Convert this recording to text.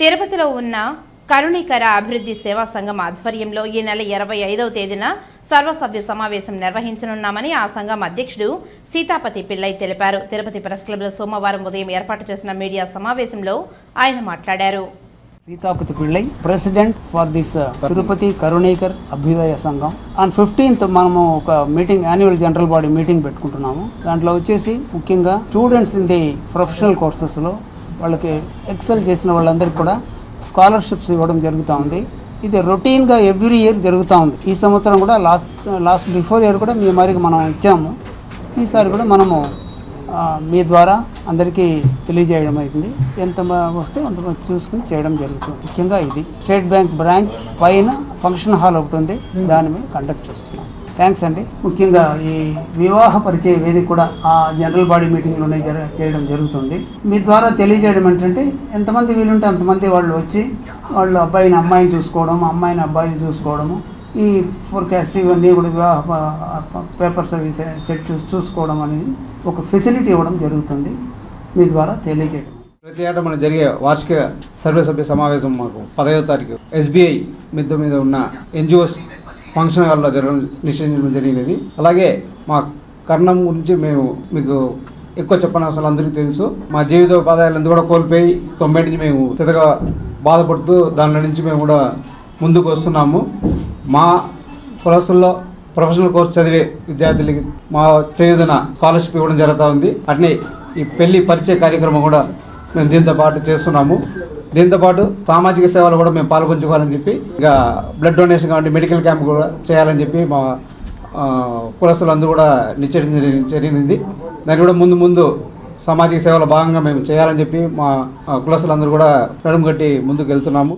తిరుపతిలో ఉన్న కరుణీకర అభివృద్ధి సేవా సంఘం ఆధ్వర్యంలో ఈ నెల 25వ తేదీన సర్వసభ్య సమావేశం నిర్వహించనున్నామని ఆ సంఘం అధ్యక్షుడు సీతాపతి పిల్లై తెలిపారు. తిరుపతి ప్రెస్ క్లబ్లో సోమవారం ఉదయం ఏర్పాటు చేసిన మీడియా సమావేశంలో ఆయన మాట్లాడారు. Seethapathi Pillai, president for this Tirupati Karunikar అభ్యుదయ సంఘం. ఆన్ 15th మనము ఒక meeting, annual general body meeting పెట్టుకుంటున్నాము. దాంట్లో వచ్చేసి ముఖ్యంగా స్టూడెంట్స్ ఇన్ ది ప్రొఫెషనల్ కోర్సెస్లో వాళ్ళకి ఎక్సెల్ చేసిన వాళ్ళందరికీ కూడా స్కాలర్షిప్స్ ఇవ్వడం జరుగుతూ ఉంది. ఇది రొటీన్గా ఎవ్రీ ఇయర్ జరుగుతూ ఉంది. ఈ సంవత్సరం కూడా లాస్ట్ బిఫోర్ ఇయర్ కూడా మనం ఇచ్చాము. ఈసారి కూడా మనము మీ ద్వారా అందరికీ తెలియజేయడం అవుతుంది. ఎంత వస్తే అంత చూసుకుని చేయడం జరుగుతుంది. ముఖ్యంగా ఇది స్టేట్ బ్యాంక్ బ్రాంచ్ పైన ఫంక్షన్ హాల్ ఒకటి ఉంది, దాని మీద కండక్ట్ చేస్తున్నాం. థ్యాంక్స్ అండి. ముఖ్యంగా ఈ వివాహ పరిచయ వేదిక కూడా ఆ జనరల్ బాడీ మీటింగ్లోనే చేయడం జరుగుతుంది. మీ ద్వారా తెలియజేయడం ఏంటంటే ఎంతమంది వీలుంటే అంతమంది వాళ్ళు వచ్చి వాళ్ళు అబ్బాయిని అమ్మాయిని చూసుకోవడం, అమ్మాయిని అబ్బాయిని చూసుకోవడము, ఈ ఫోర్కాస్ట్ ఇవన్నీ కూడా వివాహ పేపర్స్ అవి సెట్ చూసుకోవడం అనేది ఒక ఫెసిలిటీ ఇవ్వడం జరుగుతుంది. మీ ద్వారా తెలియజేయడం. ప్రతి ఏటా మనం జరిగే వార్షిక సర్వసభ్య సమావేశం మాకు 15వ తారీఖు SBI మిద్ద మీద ఉన్న NGOs ఫంక్షన్ హాల్లో నిశ్చయించడం జరిగినది. అలాగే మా కర్ణం గురించి మేము మీకు ఎక్కువ చెప్పనవసరం అందరికీ తెలుసు. మా జీవితోపాధ్యాయులంతా కూడా కోల్పోయి 90 నుంచి మేము చితగా బాధపడుతూ దానిలో నుంచి మేము కూడా ముందుకు వస్తున్నాము. మా కులస్తుల్లో ప్రొఫెషనల్ కోర్స్ చదివే విద్యార్థులకి మా చేయుదన స్కాలర్షిప్ ఇవ్వడం జరుగుతూ ఉంది. అట్నే ఈ పెళ్లి పరిచయ కార్యక్రమం కూడా మేము దీంతో పాటు చేస్తున్నాము. దీంతో పాటు సామాజిక సేవలు కూడా మేము పాల్పంచుకోవాలని చెప్పి, ఇక బ్లడ్ డొనేషన్ కాబట్టి మెడికల్ క్యాంప్ కూడా చేయాలని చెప్పి మా కులస్తులు అందరూ కూడా నిశ్చయించడం జరిగింది. దాన్ని కూడా ముందు సామాజిక సేవల భాగంగా మేము చేయాలని చెప్పి మా కులస్తులందరూ కూడా నడుము కట్టి ముందుకు వెళ్తున్నాము.